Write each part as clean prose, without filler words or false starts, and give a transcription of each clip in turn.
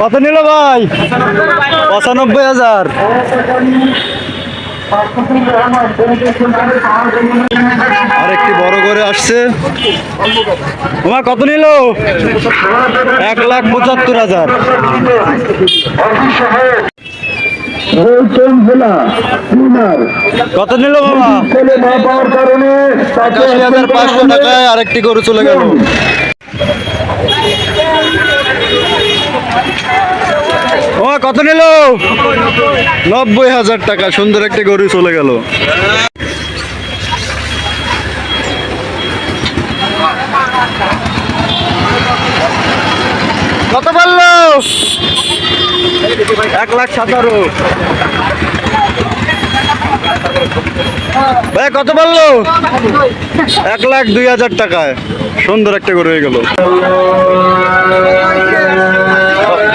কত নিল ভাই? 95,000। আর একটি বড় করে আসছে। তোমার কত নিল? 1,75,000। কত নিল বাবা? 81,500 টাকায় আরেকটি গরু চলে গেল। ও কত নিল? 90,000 টাকা। সুন্দর একটি গরু চলে গেল। কত বললো? 1,17,000। ভাই কত বললো? 1,02,000 টাকায় সুন্দর একটা গরু হয়ে গেল।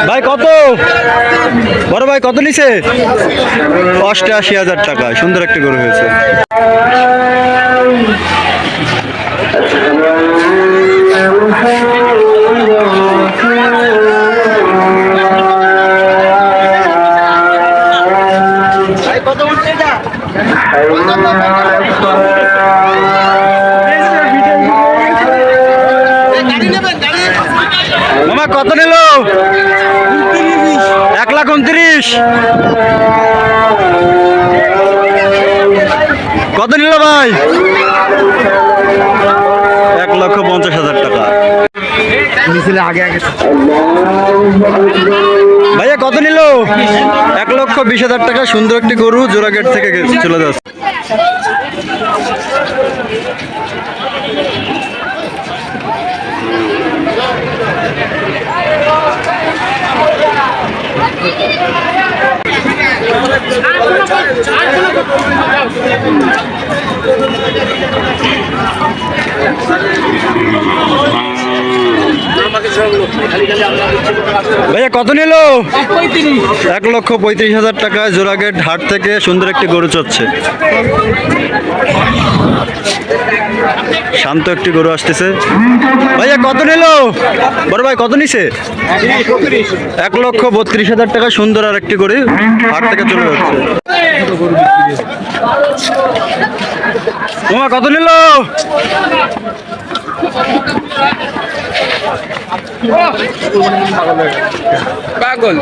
ভাই কত? বড় ভাই কত নিছে? 88,000 টাকা। সুন্দর একটা গরু হয়েছে। মামা কত নিল? 1,29,000। কত নিল ভাই? 1,50,000 টাকা। ভাইয়া কত নিল? 1,20,000 টাকা। সুন্দর একটি গরু জোড়া গেট থেকে চলে যাচ্ছে। ভাইয়া কত নিল? 1,35,000 টাকা। জোড়াগেট হাট থেকে সুন্দর একটি গরু চড়ছে। শান্ত একটি গরু আসতেছে। ভাইয়া কত নিল? বড় ভাই কত নিছে? 1,32,000 টাকা। সুন্দর আর একটি গরু হাট থেকে চলে যাচ্ছে। তোমার কত নিল? পাগল।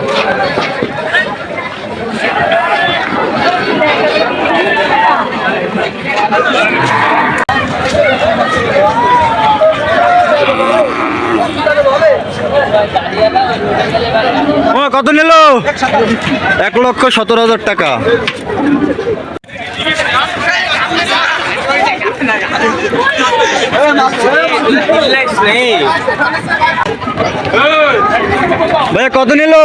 কত নিল? 1,17,000 টাকা। ভাইয়া কত নিল?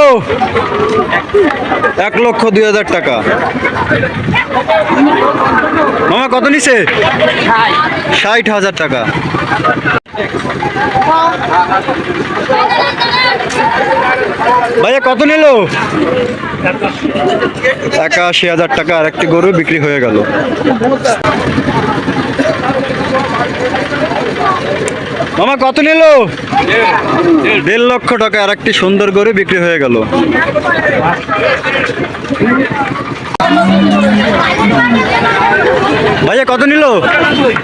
1,02,000 টাকা। মামা কত নিছে? 60,000 টাকা। ভাইয়া কত নিল? 81,000 টাকা। আর একটি গরু বিক্রি হয়ে গেল। মামা কত নিল? 1.5 লক্ষ টাকা। আর একটি সুন্দর গরু বিক্রি হয়ে গেল। ভাইয়া কত নিল?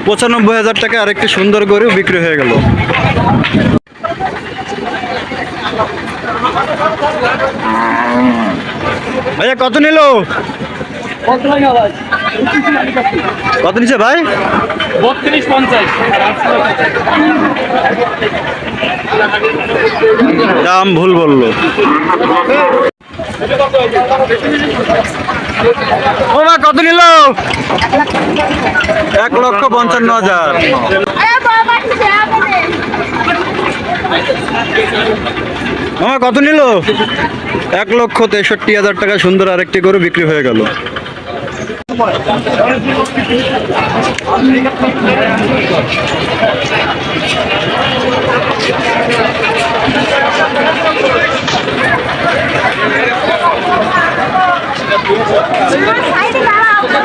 95,000 টাকা। আর একটি সুন্দর গরু বিক্রি হয়ে গেল। ভাইয়া কত নিল? কত নিচ্ছে ভাই? 32,50। দাম ভুল বললো। ও মা কত নিল? 1,55,000। মামা কত নিল? 1,63,000 টাকা। সুন্দর আরেকটি গরু বিক্রি হয়ে গেল।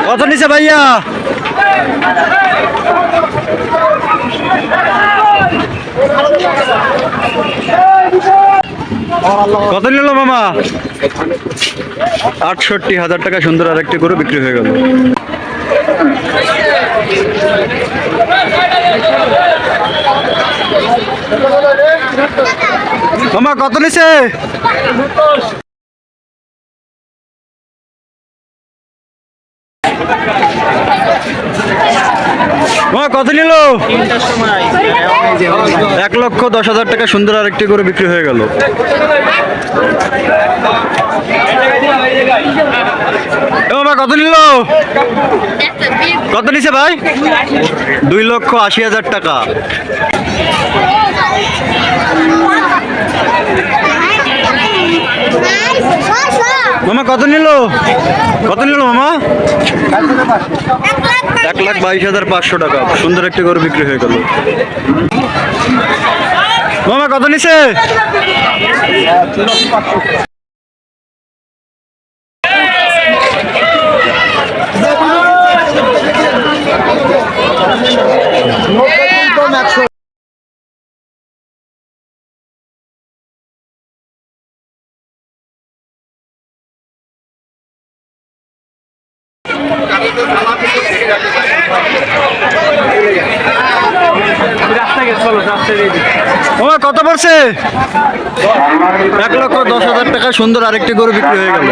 কত নিছে ভাইয়া? কত নিল মামা? 68,000 টাকা সুন্দর আরেকটি গরু বিক্রি হয়ে গেল। মামা কত নিছে? মামা কত নিল? 1,10,000 টাকা সুন্দর আরেকটি গরু বিক্রি হয়ে গেল। মামা কত নিল? কত নিছে ভাই? 2,80,000 টাকা। মামা কত নিল? কত নিল মামা? 1,22,500 টাকা সুন্দর একটি গরু বিক্রি হয়ে গেল। মামা কত নিছে? মামা কত পড়ছে? 1,10,000 টাকা সুন্দর আরেকটি গরু বিক্রি হয়ে গেল।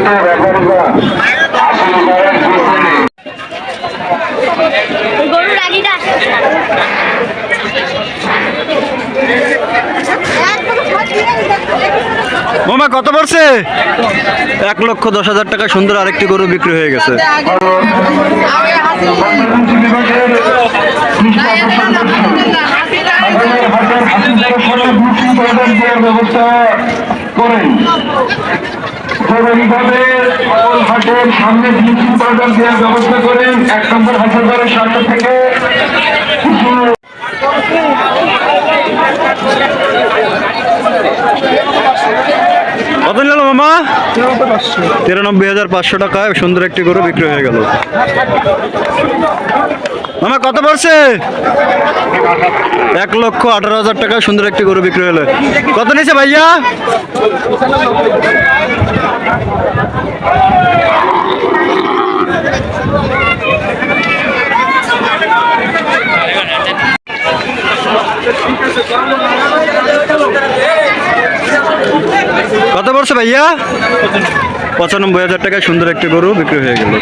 মামা কত পড়ছে? 1,10,000 টাকা সুন্দর আরেকটি গরু বিক্রি হয়ে গেছে। ব্যবস্থা করেন জরুরিভাবে হাটের সামনে ব্লিচিং পাউডার দেওয়ার ব্যবস্থা করেন। 1 নম্বর হাসপাতালের সামনে থেকে কত নিল মামা? 93,500 টাকায় সুন্দর একটি গরু বিক্রি হয়ে গেল। মামা কত পড়ছে? 1,18,000 টাকা সুন্দর একটি গরু বিক্রি হলো। কত নিছে ভাইয়া? কত পড়ছে ভাইয়া? 95,000 টাকায় সুন্দর একটি গরু বিক্রি হয়ে গেল।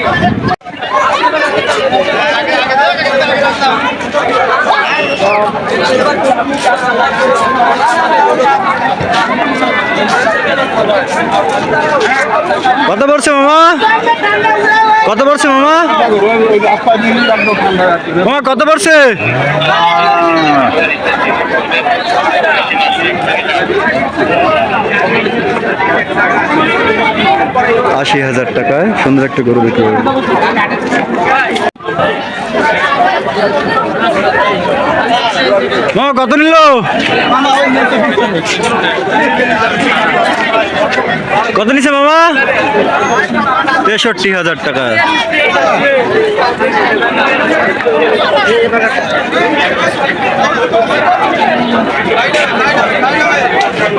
কত পড়ছে মামা? কত পড়ছে মামা? মামা কত পড়ছে? 80,000 টাকায় সুন্দর একটা গরু বিক্রি হয়ে গেল। মামা কত নিল? কত নিছে মামা? 63,000 টাকা।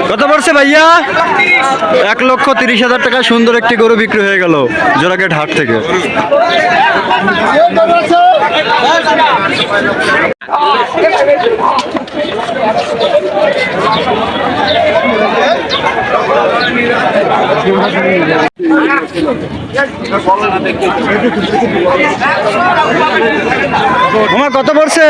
কত পড়ছে ভাইয়া? 1,30,000 টাকা সুন্দর একটি গরু বিক্রি হয়ে গেল জোড়াঘাট হাট থেকে। মামা কত পড়ছে?